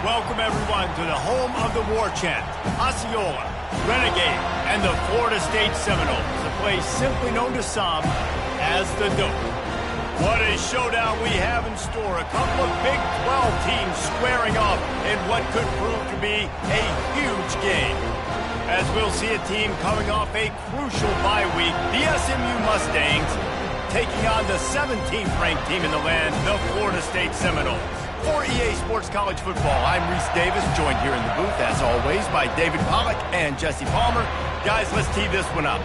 Welcome, everyone, to the home of the war chant, Osceola, Renegade, and the Florida State Seminoles, a place simply known to some as the Dope. What a showdown we have in store. A couple of Big 12 teams squaring off in what could prove to be a huge game. As we'll see a team coming off a crucial bye week, the SMU Mustangs taking on the 17th ranked team in the land, the Florida State Seminoles. For EA Sports College Football, I'm Reese Davis, joined here in the booth, as always, by David Pollack and Jesse Palmer. Guys, let's tee this one up.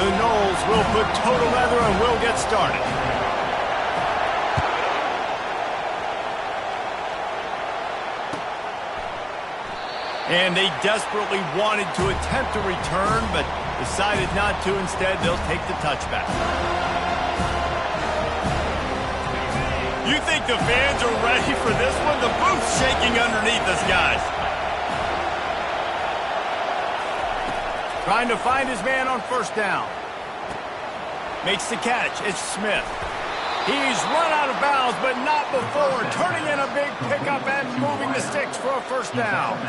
The Noles will put total leather and we'll get started. And they desperately wanted to attempt a return, but decided not to. Instead, they'll take the touchback. You think the fans are ready for this one? The booth's shaking underneath us, guys. Trying to find his man on first down. Makes the catch. It's Smith. He's run out of bounds, but not before. Turning in a big pickup and moving the sticks for a first down.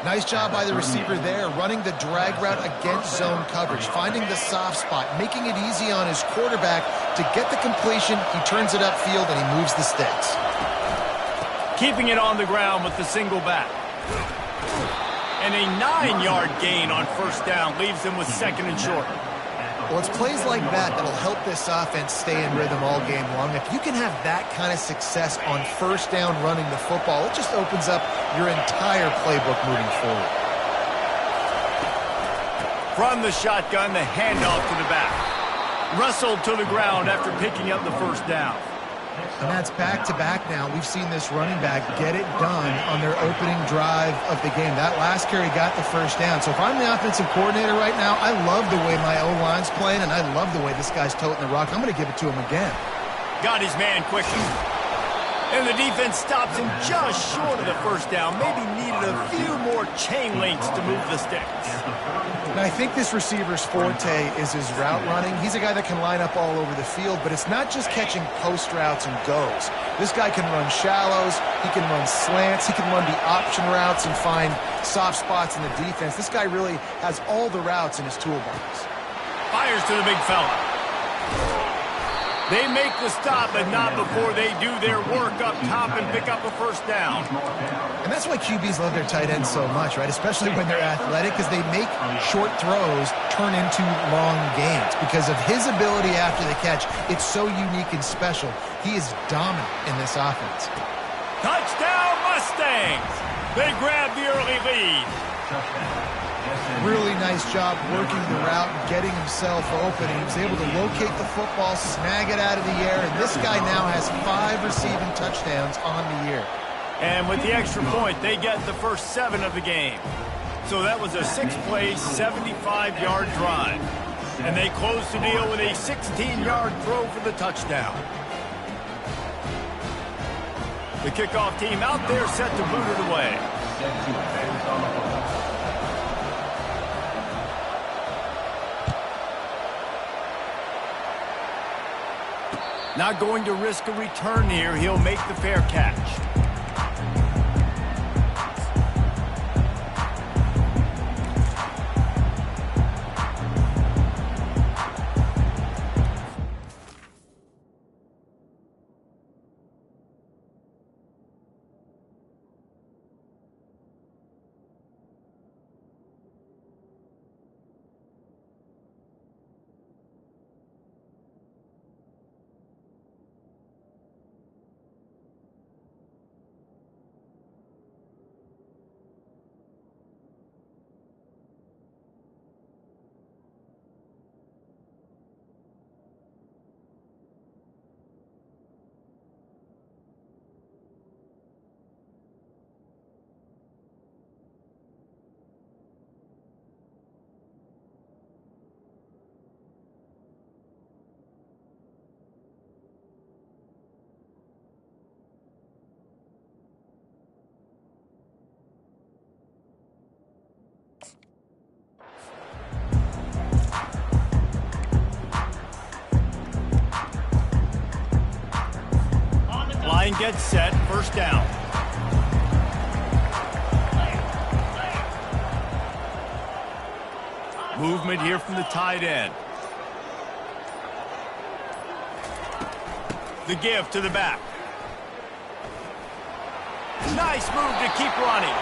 Nice job by the receiver there, running the drag route against zone coverage, finding the soft spot, making it easy on his quarterback to get the completion. He turns it upfield and he moves the sticks. Keeping it on the ground with the single back. And a 9-yard gain on first down leaves them with second and short. Well, it's plays like that that'll help this offense stay in rhythm all game long. If you can have that kind of success on first down running the football, it just opens up your entire playbook moving forward. From the shotgun, the handoff to the back. Wrestled to the ground after picking up the first down. And that's back-to-back now. We've seen this running back get it done on their opening drive of the game. That last carry got the first down. So if I'm the offensive coordinator right now, I love the way my O-line's playing, and I love the way this guy's toting the rock. I'm going to give it to him again. Got his man quickly. And the defense stops him just short of the first down. Maybe needed a few more chain links to move the sticks. And I think this receiver's forte is his route running. He's a guy that can line up all over the field, but it's not just catching post routes and goes. This guy can run shallows, he can run slants, he can run the option routes and find soft spots in the defense. This guy really has all the routes in his toolbox. Fires to the big fella. They make the stop, but not before they do their work up top and pick up a first down. And that's why QBs love their tight ends so much, right? Especially when they're athletic, because they make short throws turn into long gains. Because of his ability after the catch, it's so unique and special. He is dominant in this offense. Touchdown, Mustangs! They grab the early lead. Really nice job working the route and getting himself open. He was able to locate the football, snag it out of the air, and this guy now has 5 receiving touchdowns on the year. And with the extra point, they get the first 7 of the game. So that was a 6-play, 75-yard drive. And they close the deal with a 16-yard throw for the touchdown. The kickoff team out there set to boot it away. Not going to risk a return here. He'll make the fair catch. line gets set, first down. Movement here from the tight end. The give to the back. Nice move to keep running.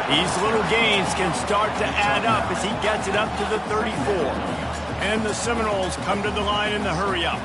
These little gains can start to add up as he gets it up to the 34. And the Seminoles come to the line in the hurry-up.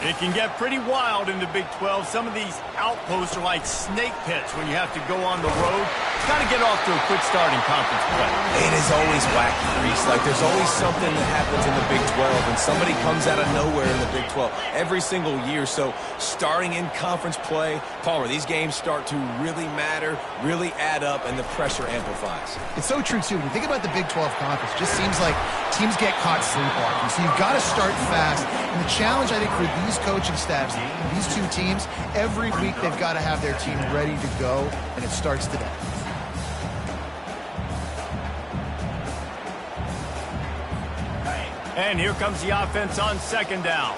It can get pretty wild in the Big 12. Some of these outposts are like snake pits when you have to go on the road. It's got to get off to a quick start in conference play. It is always wacky, Reese. Like, there's always something that happens in the Big 12, and somebody comes out of nowhere in the Big 12 every single year. So starting in conference play, Palmer, these games start to really matter, really add up, and the pressure amplifies. It's so true, too. When you think about the Big 12 conference, it just seems like teams get caught sleepwalking. So you've got to start fast. And the challenge, I think, for these coaching staffs, these two teams, every week they've got to have their team ready to go, and it starts today. And here comes the offense on second down.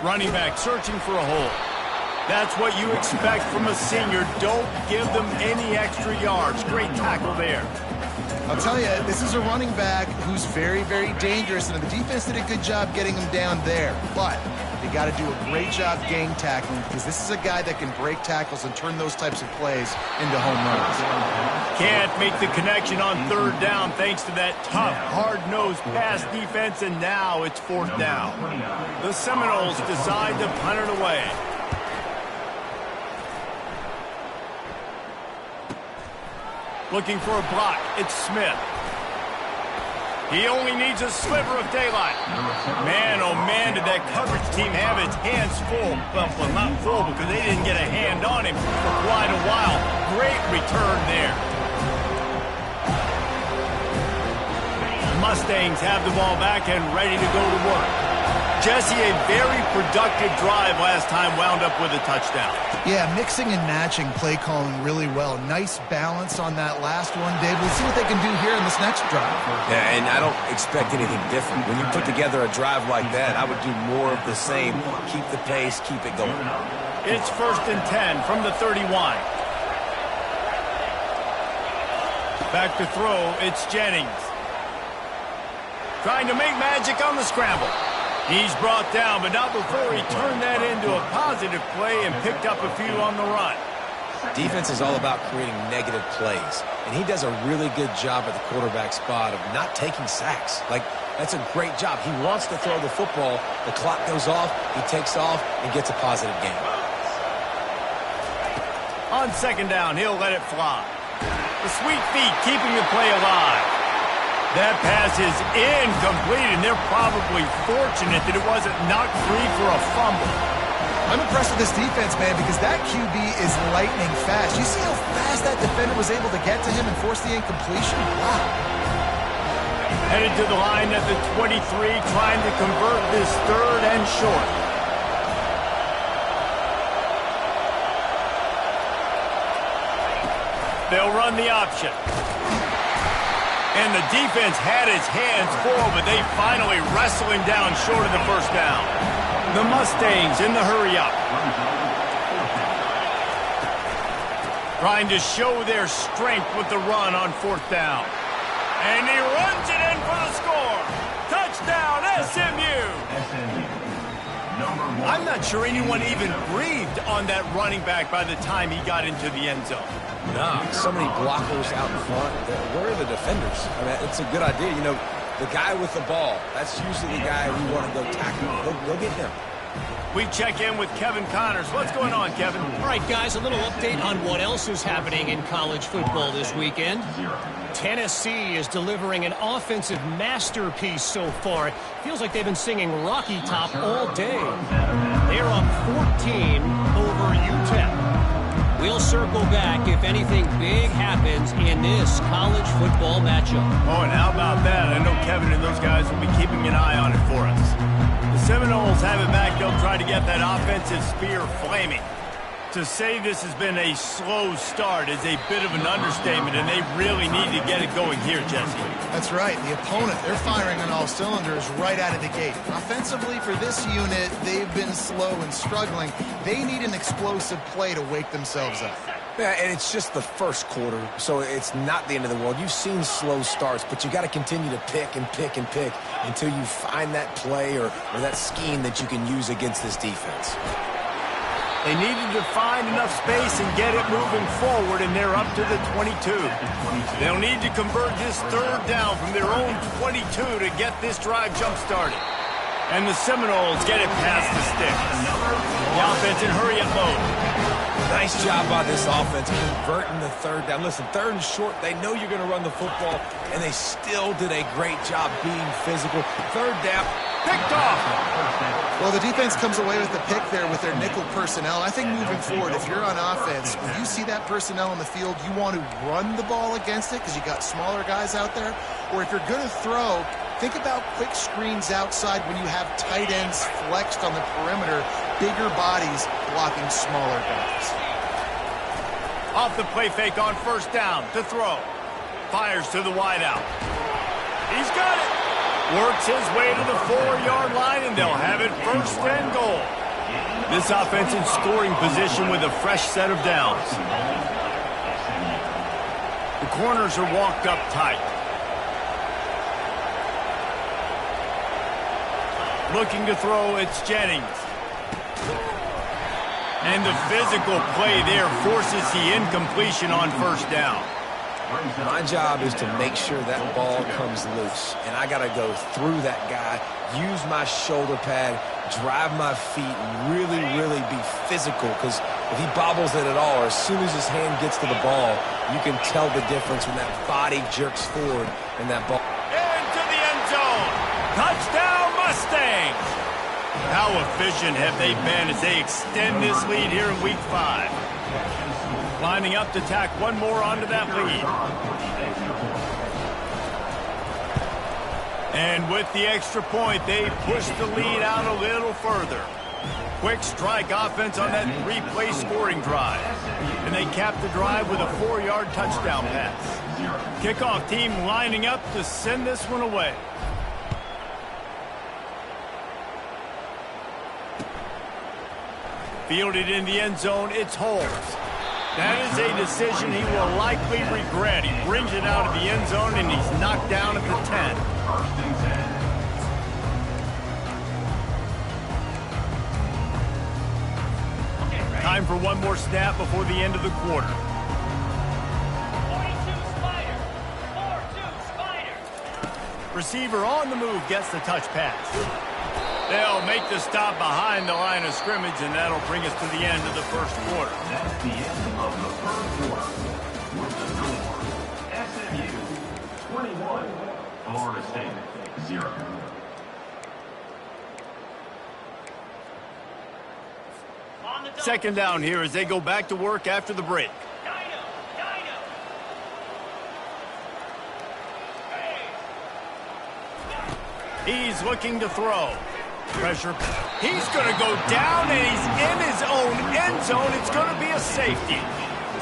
Running back searching for a hole. That's what you expect from a senior. Don't give them any extra yards. Great tackle there. I'll tell you, this is a running back who's very, very dangerous, and the defense did a good job getting him down there. But they got to do a great job gang tackling, because this is a guy that can break tackles and turn those types of plays into home runs. Can't make the connection on third down thanks to that tough, hard-nosed pass defense, and now it's fourth down. The Seminoles decide to punt it away. Looking for a block. It's Smith. He only needs a sliver of daylight. Man, oh man, did that coverage team have its hands full. Well, not full because they didn't get a hand on him for quite a while. Great return there. Mustangs have the ball back and ready to go to work. Jesse, a very productive drive last time, wound up with a touchdown. Yeah, mixing and matching play calling really well. Nice balance on that last one, Dave. We'll see what they can do here in this next drive. Yeah, and I don't expect anything different. When you put together a drive like that, I would do more of the same. Keep the pace, keep it going. It's 1st and 10 from the 31. Back to throw, it's Jennings. Trying to make magic on the scramble. He's brought down, but not before he turned that into a positive play and picked up a few on the run. Defense is all about creating negative plays, and he does a really good job at the quarterback spot of not taking sacks. Like, that's a great job. He wants to throw the football. The clock goes off, he takes off, and gets a positive gain. On second down, he'll let it fly. The sweet feet keeping the play alive. That pass is incomplete, and they're probably fortunate that it wasn't knocked free for a fumble. I'm impressed with this defense, man, because that QB is lightning fast. You see how fast that defender was able to get to him and force the incompletion? Wow. Headed to the line at the 23, trying to convert this third and short. They'll run the option. And the defense had his hands full, but they finally wrestle him down short of the first down. The Mustangs in the hurry-up. Trying to show their strength with the run on fourth down. And he runs it in for the score. Touchdown, SMU! I'm not sure anyone even breathed on that running back by the time he got into the end zone. Nah, so many blockers out in front. Where are the defenders? I mean, it's a good idea. You know, the guy with the ball, that's usually the guy we want to go tackle. Go get him. We check in with Kevin Connors. What's going on, Kevin? All right, guys, a little update on what else is happening in college football this weekend. Tennessee is delivering an offensive masterpiece so far. It feels like they've been singing Rocky Top all day. They're up 14 over UTEP. We'll circle back if anything big happens in this college football matchup. Oh, and how about that? I know Kevin and those guys will be keeping an eye on it for us. The Seminoles have it back. They'll try to get that offensive spear flaming. To say this has been a slow start is a bit of an understatement, and they really need to get it going here, Jesse. That's right. The opponent, they're firing on all cylinders right out of the gate. Offensively, for this unit, they've been slow and struggling. They need an explosive play to wake themselves up. Yeah, and it's just the first quarter, so it's not the end of the world. You've seen slow starts, but you got to continue to pick and pick and pick until you find that play or that scheme that you can use against this defense. They needed to find enough space and get it moving forward, and they're up to the 22. They'll need to convert this third down from their own 22 to get this drive jump-started. And the Seminoles get it past the sticks. The offense in hurry-up mode. Nice job by this offense converting the third down. Listen, third and short, they know you're going to run the football, and they still did a great job being physical. Third down, picked off. Well, the defense comes away with the pick there with their nickel personnel. I think moving forward, if you're on offense, when you see that personnel on the field, you want to run the ball against it because you got smaller guys out there. Or if you're going to throw, think about quick screens outside when you have tight ends flexed on the perimeter, bigger bodies blocking smaller guys. Off the play fake on first down to throw. Fires to the wideout. He's got it. Works his way to the 4-yard line, and they'll have it first and goal. This offense in scoring position with a fresh set of downs. The corners are walked up tight. Looking to throw, it's Jennings. And the physical play there forces the incompletion on first down. My job is to make sure that ball comes loose, and I got to go through that guy, use my shoulder pad, drive my feet, and really, really be physical, because if he bobbles it at all, or as soon as his hand gets to the ball, you can tell the difference when that body jerks forward and that ball. Into the end zone. Touchdown, Mustangs. How efficient have they been as they extend this lead here in Week 5? Lining up to tack one more onto that lead. And with the extra point, they push the lead out a little further. Quick strike offense on that 3-play scoring drive. And they cap the drive with a 4-yard touchdown pass. Kickoff team lining up to send this one away. Fielded in the end zone, it's Holmes. That is a decision he will likely regret. He brings it out of the end zone, and he's knocked down at the 10. Time for one more snap before the end of the quarter. 42 Spider. 4-2 Spider. Receiver on the move gets the touch pass. They'll make the stop behind the line of scrimmage, and that'll bring us to the end of the first quarter. That's the end of the first quarter. With the score, SMU 21, Florida State 0. Second down here as they go back to work after the break. He's looking to throw. Pressure. He's going to go down, and he's in his own end zone. It's going to be a safety.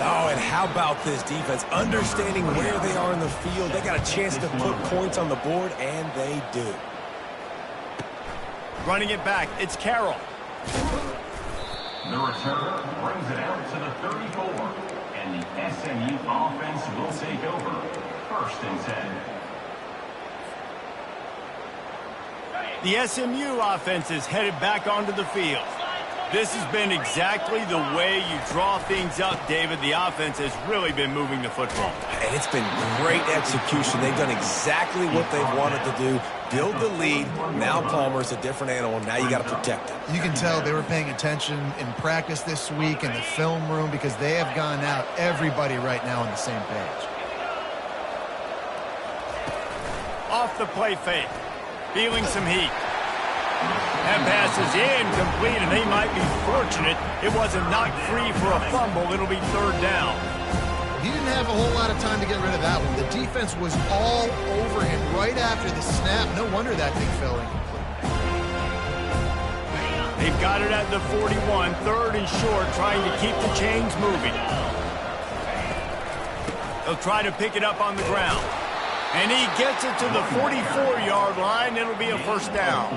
Oh, and how about this defense? Understanding where they are in the field. They got a chance to put points on the board, and they do. Running it back, it's Carroll. The return brings it out to the 34, and the SMU offense will take over. First and 10. The SMU offense is headed back onto the field. This has been exactly the way you draw things up, David. The offense has really been moving the football. And it's been great execution. They've done exactly what they've wanted to do. Build the lead. Now Palmer's a different animal. Now you got to protect him. You can tell they were paying attention in practice this week in the film room because they have gone out, everybody right now on the same page. Off the play fake. Feeling some heat. That pass is incomplete, and they might be fortunate it wasn't knocked free for a fumble. It'll be third down. He didn't have a whole lot of time to get rid of that one. The defense was all over him right after the snap. No wonder that thing fell incomplete. They've got it at the 41, third and short, trying to keep the chains moving. They'll try to pick it up on the ground. And he gets it to the 44-yard line. It'll be a first down.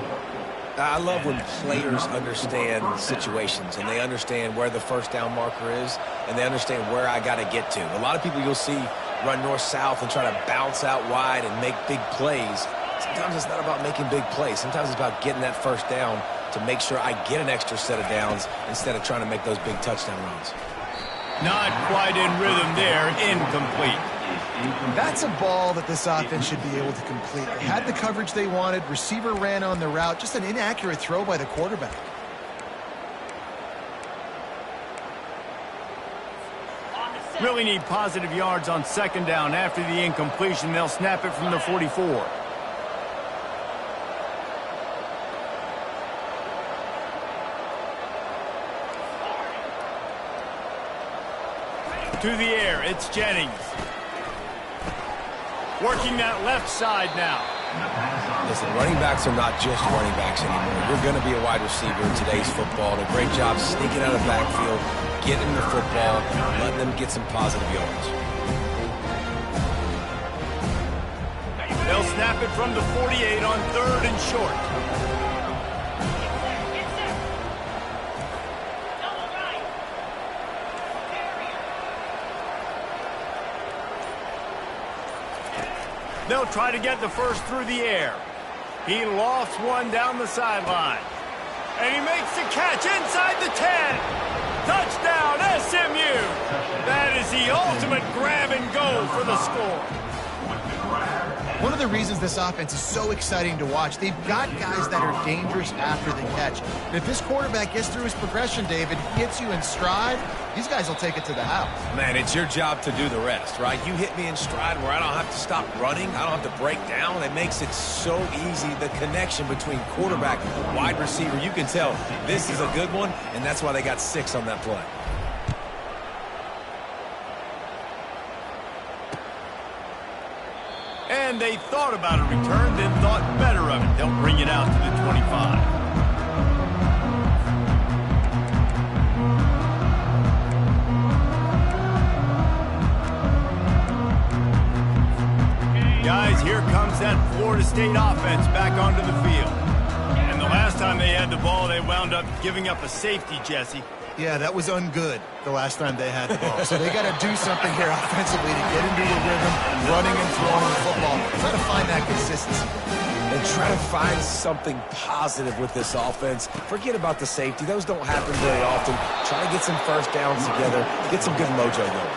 I love when players understand situations and they understand where the first down marker is and they understand where I got to get to. A lot of people you'll see run north-south and try to bounce out wide and make big plays. Sometimes it's not about making big plays. Sometimes it's about getting that first down to make sure I get an extra set of downs instead of trying to make those big touchdown runs. Not quite in rhythm there. Incomplete. That's a ball that this offense should be able to complete. They had the coverage they wanted. Receiver ran on the route. Just an inaccurate throw by the quarterback. Really need positive yards on second down. After the incompletion, they'll snap it from the 44. To the air, it's Jennings. Working that left side now. Listen, running backs are not just running backs anymore. You're going to be a wide receiver in today's football. And a great job sneaking out of the backfield, getting the football, letting them get some positive yards. They'll snap it from the 48 on third and short. They'll try to get the first through the air. He lofts one down the sideline. And he makes the catch inside the 10. Touchdown, SMU. That is the ultimate grab and go for the score. One of the reasons this offense is so exciting to watch, they've got guys that are dangerous after the catch. And if this quarterback gets through his progression, David, hits you in stride, these guys will take it to the house. Man, it's your job to do the rest, right? You hit me in stride where I don't have to stop running. I don't have to break down. It makes it so easy, the connection between quarterback and wide receiver. You can tell this is a good one, and that's why they got 6 on that play. And they thought about a return, then thought better of it. They'll bring it out to the 25. Guys, here comes that Florida State offense back onto the field. And the last time they had the ball, they wound up giving up a safety, Jesse. Yeah, that was ungood the last time they had the ball. So they got to do something here offensively to get into the rhythm, running and throwing the football. Try to find that consistency. And try to find something positive with this offense. Forget about the safety. Those don't happen very often. Try to get some first downs together, get some good mojo going.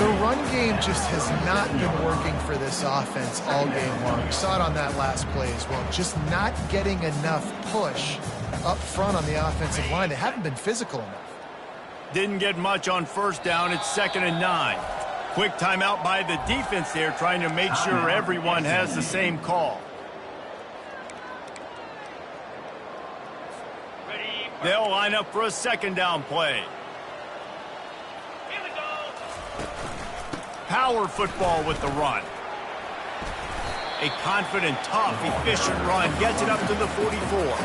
The run game just has not been working for this offense all game long. We saw it on that last play as well. Just not getting enough push up front on the offensive line. They haven't been physical enough. Didn't get much on first down. It's 2nd and 9. Quick timeout by the defense there, trying to make sure everyone has the same call. They'll line up for a 2nd down play. Here we go. Power football with the run. A confident, tough, efficient run gets it up to the 44.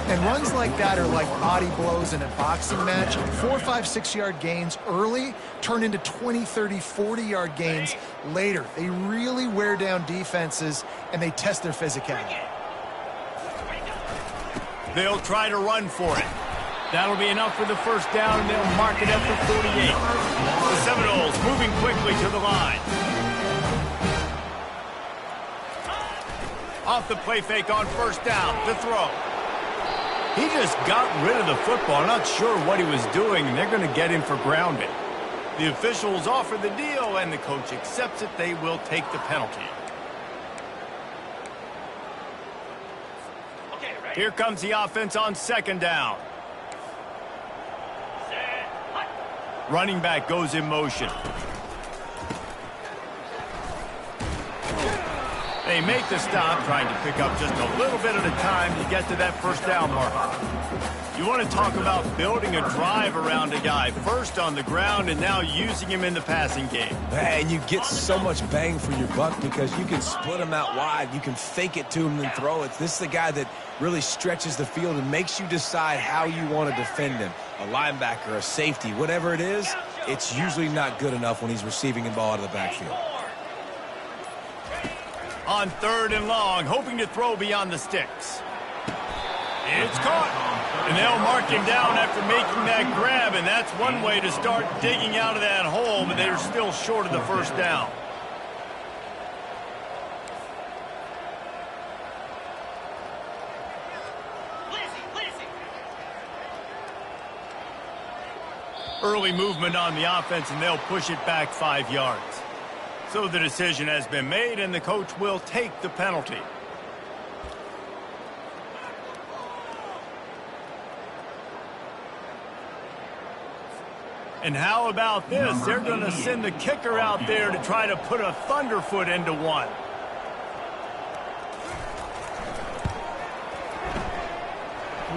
And runs like that are like body blows in a boxing match. 4, 5, 6-yard gains early turn into 20, 30, 40-yard gains later. They really wear down defenses, and they test their physicality. They'll try to run for it. That'll be enough for the first down, and they'll mark it at the 48. The Seminoles moving quickly to the line. Off the play fake on first down to throw. He just got rid of the football. Not sure what he was doing, and they're going to get him for grounding. The officials offer the deal, and the coach accepts it. They will take the penalty. Okay, ready. Here comes the offense on 2nd down. Set. Hut. Running back goes in motion. They make the stop, trying to pick up just a little bit at a time to get to that first down marker. You want to talk about building a drive around a guy, first on the ground and now using him in the passing game. And you get so much bang for your buck because you can split him out wide. You can fake it to him and throw it. This is the guy that really stretches the field and makes you decide how you want to defend him. A linebacker, a safety, whatever it is, it's usually not good enough when he's receiving the ball out of the backfield. On 3rd and long, hoping to throw beyond the sticks. It's caught. And they'll mark him down after making that grab, and that's one way to start digging out of that hole, but they're still short of the first down. Early movement on the offense, and they'll push it back 5 yards. So the decision has been made, and the coach will take the penalty. And how about this? They're going to send the kicker out there to try to put a thunderfoot into one.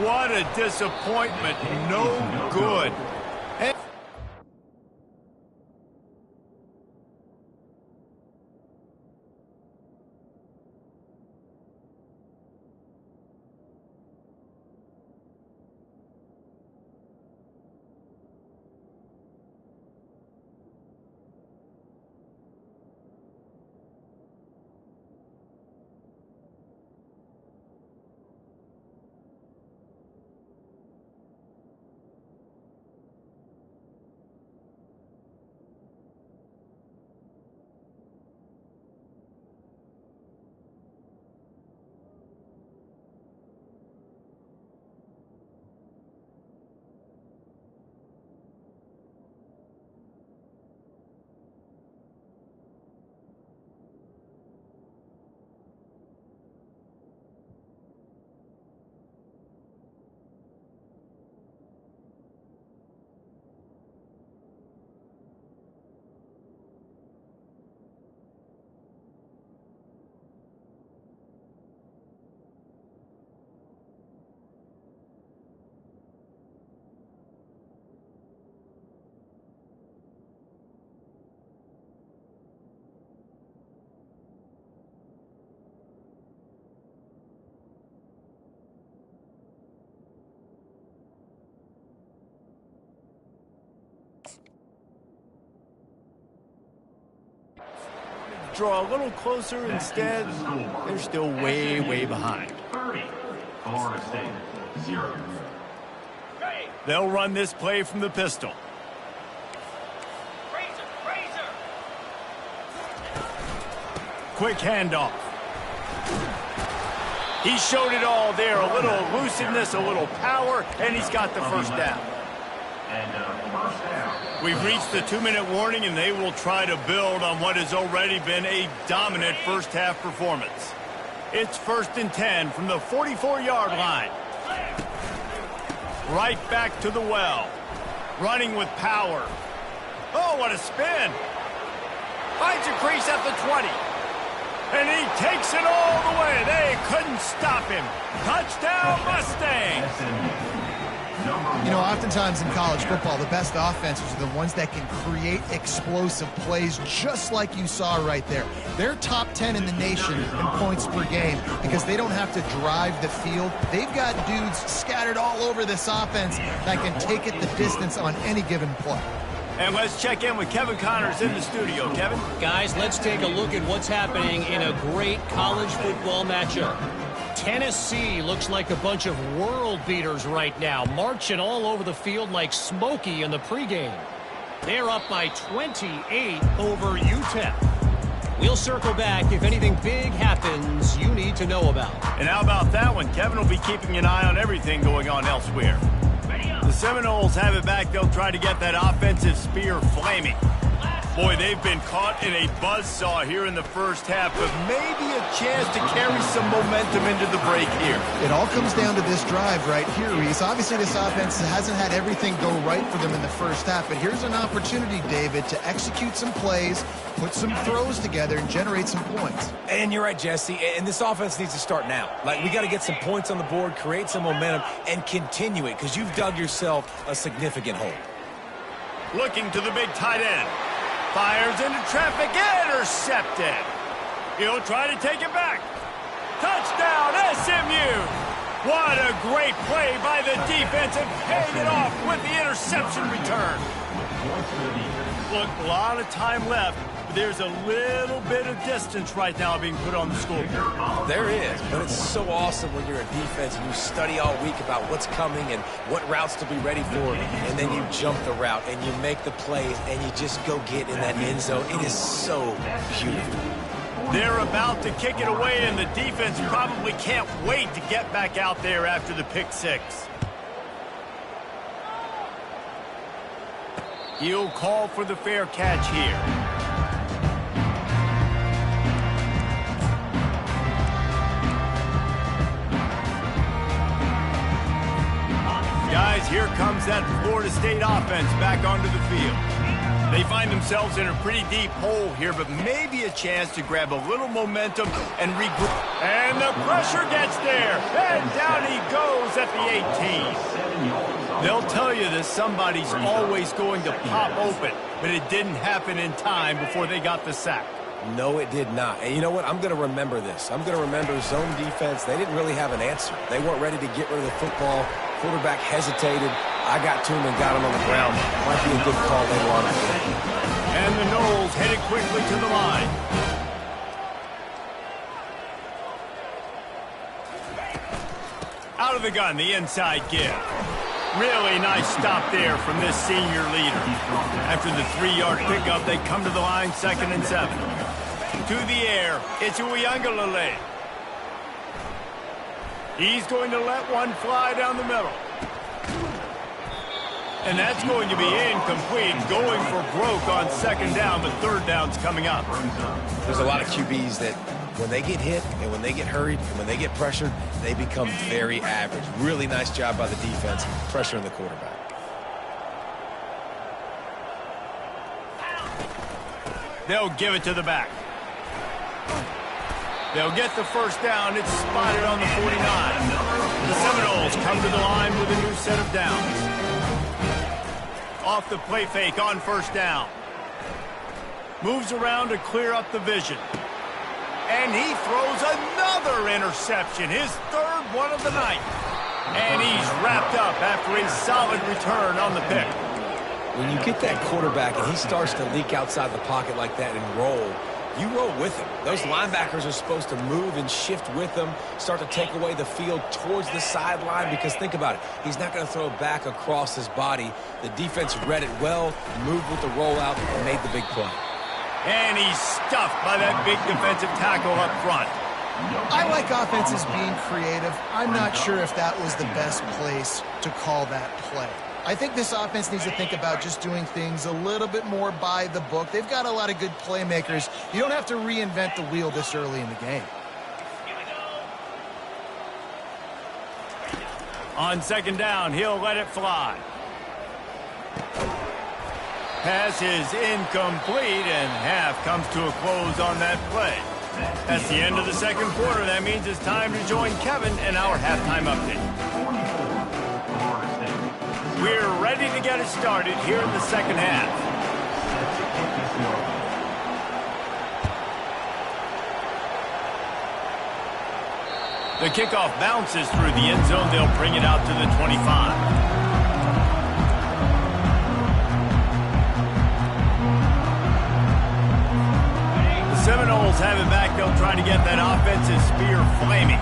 What a disappointment. No good. Draw a little closer. Instead, they're still way, way behind. 30. Florida State, 0. They'll run this play from the pistol. Quick handoff. He showed it all there. A little elusiveness, a little power, and he's got the first down. We've reached the 2-minute warning, and they will try to build on what has already been a dominant first-half performance. It's 1st and 10 from the 44-yard line. Right back to the well. Running with power. Oh, what a spin. Finds a crease at the 20. And he takes it all the way. They couldn't stop him. Touchdown, Mustang. You know, oftentimes in college football, the best offenses are the ones that can create explosive plays, just like you saw right there. They're top 10 in the nation in points per game because they don't have to drive the field. They've got dudes scattered all over this offense that can take it the distance on any given play. And let's check in with Kevin Connors in the studio. Kevin? Guys, let's take a look at what's happening in a great college football matchup. Tennessee looks like a bunch of world beaters right now, marching all over the field like Smokey in the pregame. They're up by 28 over UTEP. We'll circle back if anything big happens you need to know about. And how about that one? Kevin will be keeping an eye on everything going on elsewhere. The Seminoles have it back. They'll try to get that offensive spear flaming. Boy, they've been caught in a buzzsaw here in the first half, but maybe a chance to carry some momentum into the break here. It all comes down to this drive right here, Reese. Obviously, this offense hasn't had everything go right for them in the first half, but here's an opportunity, David, to execute some plays, put some throws together, and generate some points. And you're right, Jesse, and this offense needs to start now. Like, we got to get some points on the board, create some momentum, and continue it, because you've dug yourself a significant hole. Looking to the big tight end. Fires into traffic, intercepted. He'll try to take it back. Touchdown, SMU. What a great play by the defense and paying it off with the interception return. Look, a lot of time left, but there's a little bit of distance right now being put on the scoreboard. There is, but it's so awesome when you're a defense and you study all week about what's coming and what routes to be ready for, and then you jump the route and you make the plays and you just go get in that end zone. It is so beautiful. They're about to kick it away, and the defense probably can't wait to get back out there after the pick six. He'll call for the fair catch here. Guys, here comes that Florida State offense back onto the field. They find themselves in a pretty deep hole here, but maybe a chance to grab a little momentum and regroup. And the pressure gets there. And down he goes at the 18. They'll tell you that somebody's always going to pop open, but it didn't happen in time before they got the sack. No, it did not. And you know what? I'm going to remember this. I'm going to remember zone defense. They didn't really have an answer. They weren't ready to get rid of the football. Quarterback hesitated. I got to him and got him on the ground. Might be a good call later on. And the Noles headed quickly to the line. Out of the gun, the inside give. Really nice stop there from this senior leader. After the 3-yard pickup, they come to the line, 2nd and 7. To the air, it's Uyangalele. He's going to let one fly down the middle. And that's going to be incomplete, going for broke on 2nd down, but 3rd down's coming up. There's a lot of QBs that when they get hit and when they get hurried and when they get pressured, they become very average. Really nice job by the defense, pressuring the quarterback. They'll give it to the back. They'll get the 1st down. It's spotted on the 49. The Seminoles come to the line with a new set of downs. Off the play fake on 1st down. Moves around to clear up the vision. And he throws another interception, his 3rd one of the night. And he's wrapped up after a solid return on the pick. When you get that quarterback and he starts to leak outside the pocket like that and roll, you roll with him. Those linebackers are supposed to move and shift with him, start to take away the field towards the sideline, because think about it. He's not going to throw it back across his body. The defense read it well, moved with the rollout, and made the big play. And he's stuffed by that big defensive tackle up front. I like offenses being creative. I'm not sure if that was the best place to call that play. I think this offense needs to think about just doing things a little bit more by the book. They've got a lot of good playmakers. You don't have to reinvent the wheel this early in the game. On 2nd down, he'll let it fly. Pass is incomplete, and half comes to a close on that play. That's the end of the 2nd quarter. That means it's time to join Kevin in our halftime update. We're ready to get it started here in the 2nd half. The kickoff bounces through the end zone. They'll bring it out to the 25. Seminoles have it back. They'll try to get that offensive spear flaming.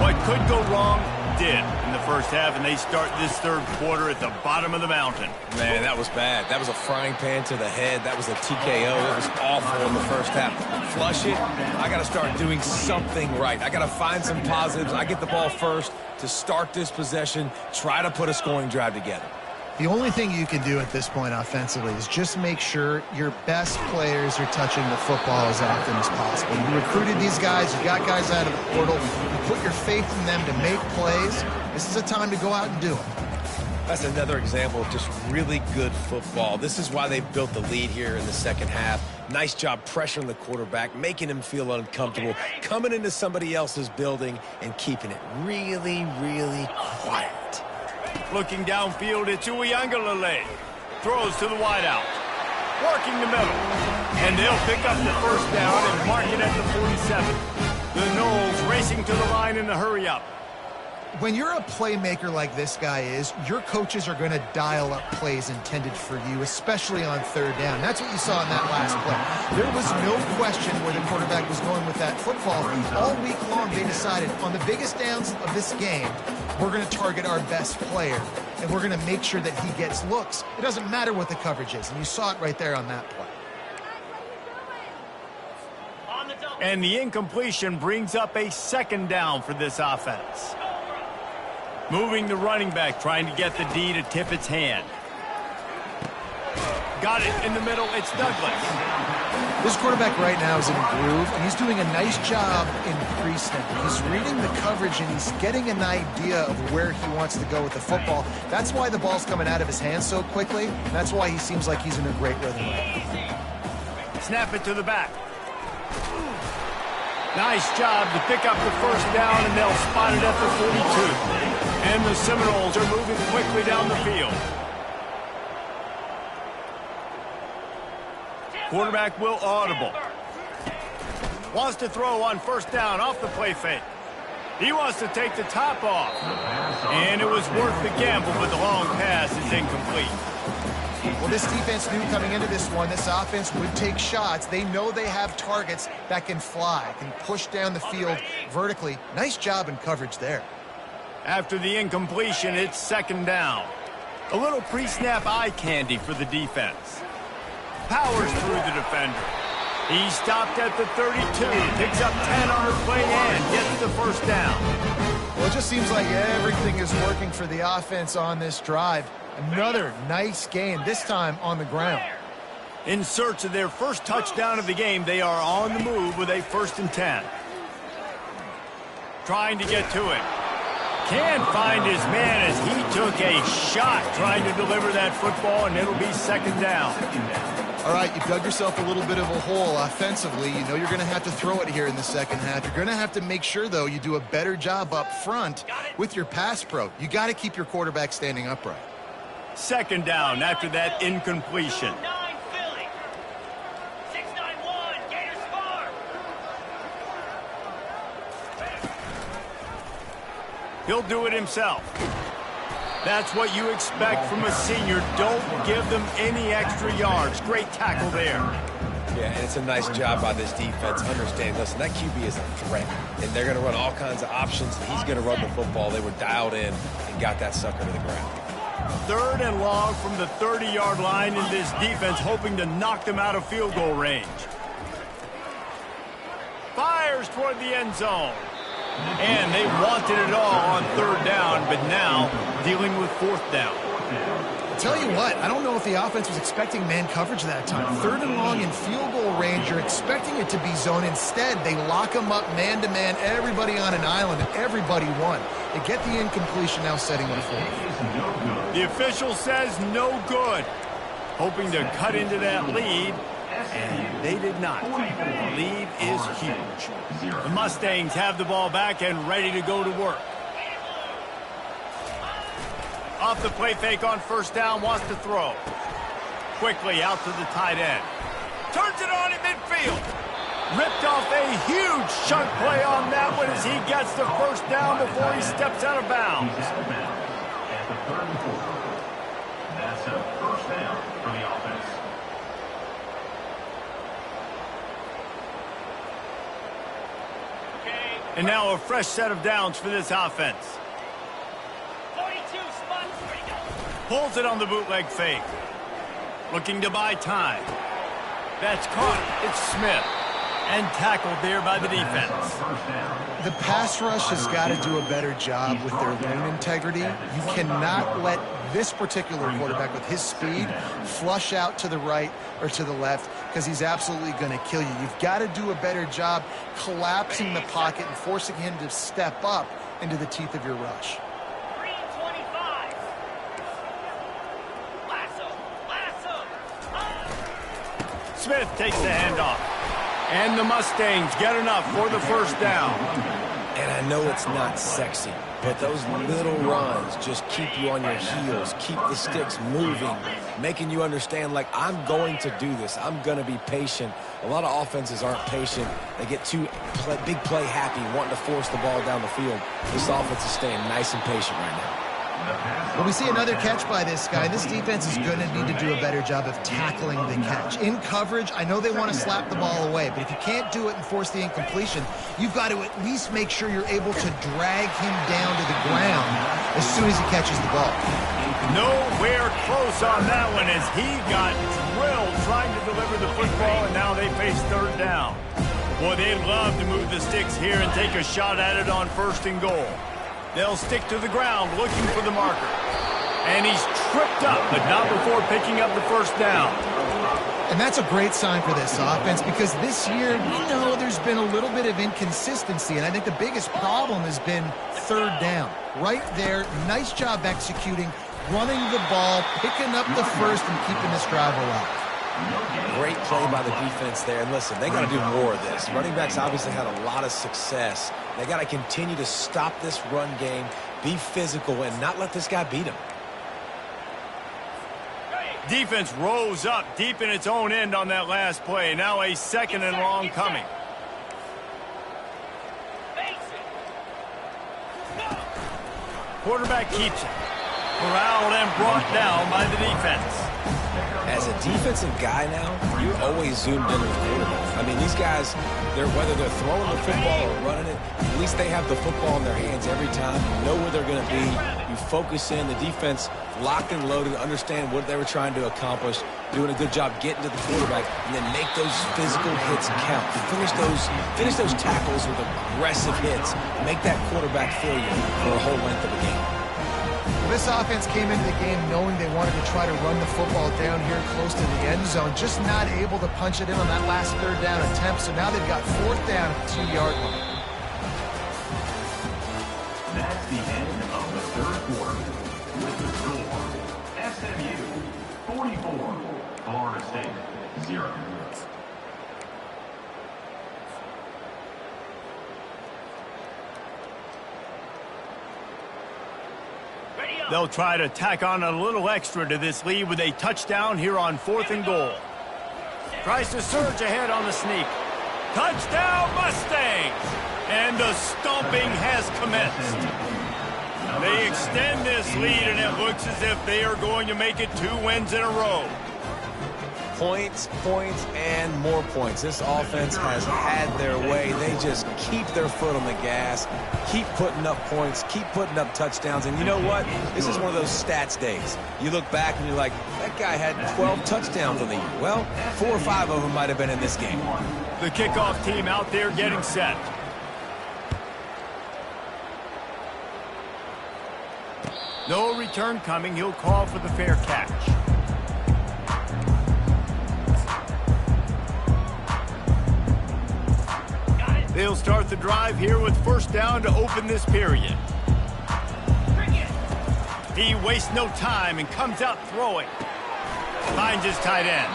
What could go wrong did in the first half, and they start this 3rd quarter at the bottom of the mountain. Man, that was bad. That was a frying pan to the head. That was a TKO. It was awful in the first half. Flush it. I got to start doing something right. I got to find some positives. I get the ball first to start this possession, try to put a scoring drive together. The only thing you can do at this point offensively is just make sure your best players are touching the football as often as possible. You recruited these guys, you got guys out of the portal, you put your faith in them to make plays. This is a time to go out and do it. That's another example of just really good football. This is why they built the lead here in the second half. Nice job pressuring the quarterback, making him feel uncomfortable, coming into somebody else's building and keeping it really, really quiet. Looking downfield, it's Uiagalelei. Throws to the wideout. Working the middle. And they'll pick up the first down and mark it at the 47. The Noles racing to the line in the hurry-up. When you're a playmaker like this guy is, your coaches are going to dial up plays intended for you, especially on third down. That's what you saw in that last play. There was no question where the quarterback was going with that football. All week long, they decided on the biggest downs of this game, we're going to target our best player, and we're going to make sure that he gets looks. It doesn't matter what the coverage is, and you saw it right there on that play. And the incompletion brings up a second down for this offense. Moving the running back, trying to get the D to tip its hand. Got it in the middle, it's Douglas. This quarterback right now is in a groove, and he's doing a nice job in pre-snap. He's reading the coverage, and he's getting an idea of where he wants to go with the football. That's why the ball's coming out of his hands so quickly, and that's why he seems like he's in a great rhythm. Snap it to the back. Nice job to pick up the first down, and they'll spot it at the 42. And the Seminoles are moving quickly down the field. Quarterback will audible. Wants to throw on first down off the play fake. He wants to take the top off. And it was worth the gamble, but the long pass is incomplete. Well, this defense knew coming into this one, this offense would take shots. They know they have targets that can fly, can push down the field vertically. Nice job in coverage there. After the incompletion, it's second down. A little pre-snap eye candy for the defense. Powers through the defender. He stopped at the 32, picks up 10 on her play and gets the first down. Well, it just seems like everything is working for the offense on this drive. Another nice game, this time on the ground. In search of their first touchdown of the game, they are on the move with a 1st and 10. Trying to get to it. Can't find his man as he took a shot trying to deliver that football, and it'll be second down. All right, you dug yourself a little bit of a hole offensively. You know you're going to have to throw it here in the second half. You're going to have to make sure, though, you do a better job up front with your pass pro. You got to keep your quarterback standing upright. Second down after that incompletion. He'll do it himself. That's what you expect from a senior. Don't give them any extra yards. Great tackle there. Yeah, and it's a nice job by this defense understanding, listen, that QB is a threat, and they're going to run all kinds of options, and he's going to run the football. They were dialed in and got that sucker to the ground. Third and long from the 30-yard line in this defense, hoping to knock them out of field goal range. Fires toward the end zone. And they wanted it all on third down, but now dealing with fourth down. I'll tell you what, I don't know if the offense was expecting man coverage that time. Third and long in field goal range, you're expecting it to be zone. Instead, they lock them up man-to-man, everybody on an island, and everybody won. They get the incompletion, now setting up fourth. The official says no good. Hoping to cut into that lead. And they did not. The lead is huge. The Mustangs have the ball back and ready to go to work. Off the play fake on first down, wants to throw. Quickly out to the tight end. Turns it on at midfield. Ripped off a huge chunk play on that one as he gets the first down before he steps out of bounds. At the 34. That's a first down for the offense. And now a fresh set of downs for this offense. 42 spots, ready to go. Pulls it on the bootleg fake. Looking to buy time. That's caught. It's Smith. And tackled there by the defense. The pass rush has got to do a better job with their lane integrity. You cannot let this particular quarterback with his speed, flush out to the right or to the left, because he's absolutely going to kill you. You've got to do a better job collapsing the pocket and forcing him to step up into the teeth of your rush. 325. Smith takes the handoff. And the Mustangs get enough for the first down. And I know it's not sexy, but those little runs just keep you on your heels, keep the sticks moving, making you understand, like, I'm going to do this. I'm going to be patient. A lot of offenses aren't patient. They get too big play happy, wanting to force the ball down the field. This offense is staying nice and patient right now. Well, we see another catch by this guy. This defense is going to need to do a better job of tackling the catch. In coverage, I know they want to slap the ball away, but if you can't do it and force the incompletion, you've got to at least make sure you're able to drag him down to the ground as soon as he catches the ball. Nowhere close on that one as he got drilled trying to deliver the football, and now they face third down. Boy, they'd love to move the sticks here and take a shot at it on 1st and goal. They'll stick to the ground looking for the marker. And he's tripped up, but not before picking up the first down. And that's a great sign for this offense, because this year, we know there's been a little bit of inconsistency, and I think the biggest problem has been third down. Right there, nice job executing, running the ball, picking up the first, and keeping this drive alive. Great play by the defense there. And listen, they got to do more of this. Running backs obviously had a lot of success. They got to continue to stop this run game, be physical, and not let this guy beat him. Defense rose up deep in its own end on that last play. Now a 2nd and long coming. Quarterback keeps it. Corralled and brought down by the defense. As a defensive guy now, you're always zoomed in on the quarterback. I mean, these guys, whether they're throwing the football or running it, at least they have the football in their hands every time. You know where they're going to be. You focus in. The defense locked and loaded, understand what they were trying to accomplish, doing a good job getting to the quarterback, and then make those physical hits count. Finish those tackles with aggressive hits. Make that quarterback feel you for a whole length of a game. This offense came into the game knowing they wanted to try to run the football down here close to the end zone, just not able to punch it in on that last third down attempt, so now they've got 4th down at the 2-yard line. That's the end of the 3rd quarter. With the score, SMU 44, Florida State 0. They'll try to tack on a little extra to this lead with a touchdown here on 4th and goal. Tries to surge ahead on the sneak. Touchdown, Mustangs! And the stomping has commenced. They extend this lead, and it looks as if they are going to make it 2 wins in a row. Points, points, and more points. This offense has had their way. They just keep their foot on the gas, keep putting up points, keep putting up touchdowns. And you know what? This is one of those stats days. You look back and you're like, that guy had 12 touchdowns on the year. Well, 4 or 5 of them might have been in this game. The kickoff team out there getting set. No return coming. He'll call for the fair catch. They'll start the drive here with 1st down to open this period. He wastes no time and comes out throwing. Finds his tight end.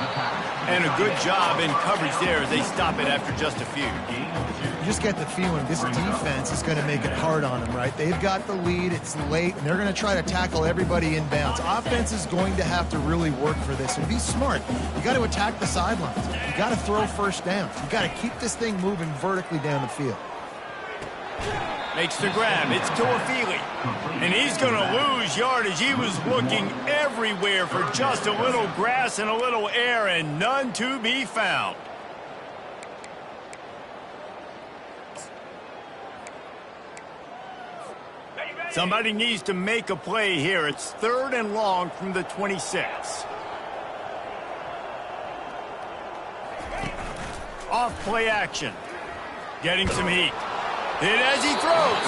And a good job in coverage there as they stop it after just a few. You just get the feeling this defense is going to make it hard on them, right? They've got the lead, it's late, and they're going to try to tackle everybody inbounds. Offense is going to have to really work for this and be smart. You got to attack the sidelines. You got to throw 1st down. You got to keep this thing moving vertically down the field. Makes the grab. It's Toafili. And he's going to lose yardage. He was looking everywhere for just a little grass and a little air, and none to be found. Somebody needs to make a play here. It's 3rd and long from the 26. Off play action. Getting some heat. And as he throws,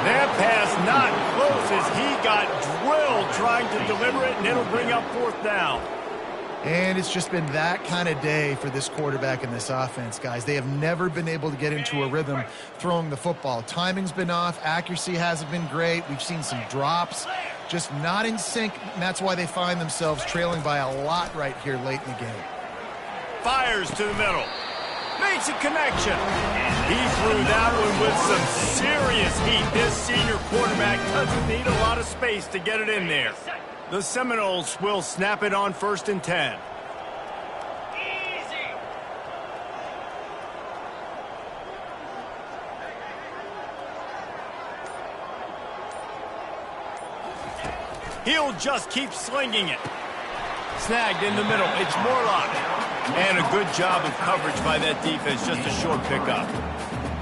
that pass not close as he got drilled trying to deliver it, and it'll bring up 4th down. And it's just been that kind of day for this quarterback and this offense, guys. They have never been able to get into a rhythm throwing the football. Timing's been off. Accuracy hasn't been great. We've seen some drops. Just not in sync, and that's why they find themselves trailing by a lot right here late in the game. Fires to the middle. Makes a connection. He threw that one with some serious heat. This senior quarterback doesn't need a lot of space to get it in there. The Seminoles will snap it on 1st and 10. Easy. He'll just keep slinging it. Snagged in the middle. It's Morlock. And a good job of coverage by that defense. Just a short pickup.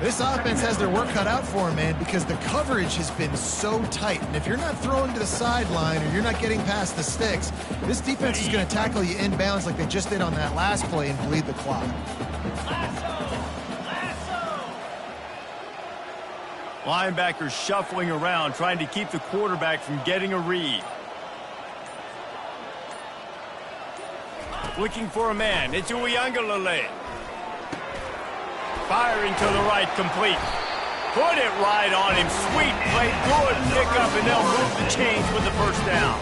This offense has their work cut out for them, man, because the coverage has been so tight. And if you're not throwing to the sideline or you're not getting past the sticks, this defense is going to tackle you inbounds like they just did on that last play and bleed the clock. Linebackers shuffling around, trying to keep the quarterback from getting a read. Looking for a man. It's Uiagalelei. Firing to the right, complete. Put it right on him. Sweet play, good pickup, and they'll move the chains with the 1st down.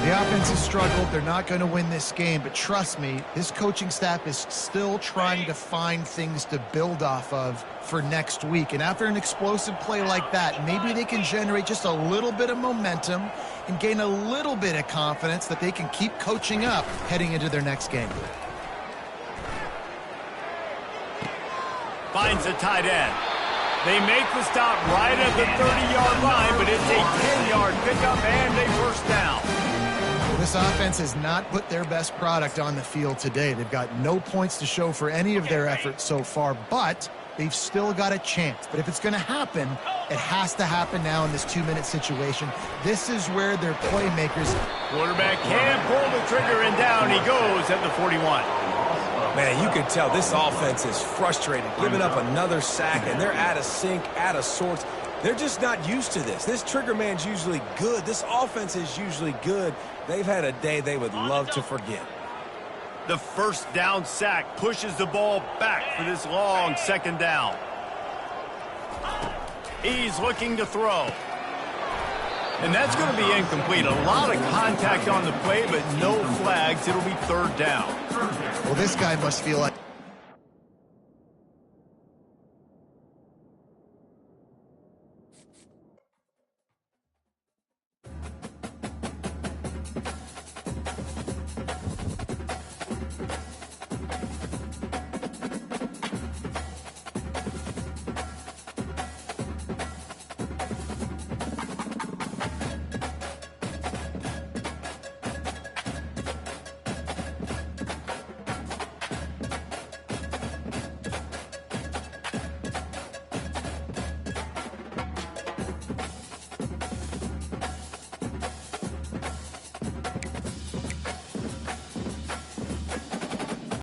The offense has struggled. They're not going to win this game, but trust me, this coaching staff is still trying to find things to build off of for next week. And after an explosive play like that, maybe they can generate just a little bit of momentum and gain a little bit of confidence that they can keep coaching up heading into their next game. Finds a tight end. They make the stop right at the 30-yard line, but it's a 10-yard pickup and a 1st down. Well, this offense has not put their best product on the field today. They've got no points to show for any of their efforts so far, but they've still got a chance. But if it's going to happen, it has to happen now in this 2-minute situation. This is where their playmakers... Quarterback can pull the trigger, and down he goes at the 41. Man, you can tell this offense is frustrated, giving up another sack, and they're out of sync, out of sorts. They're just not used to this. This trigger man's usually good. This offense is usually good. They've had a day they would love to forget. The 1st down sack pushes the ball back for this long 2nd down. He's looking to throw. And that's going to be incomplete. A lot of contact on the play, but no flags. It'll be 3rd down. Well, this guy must feel like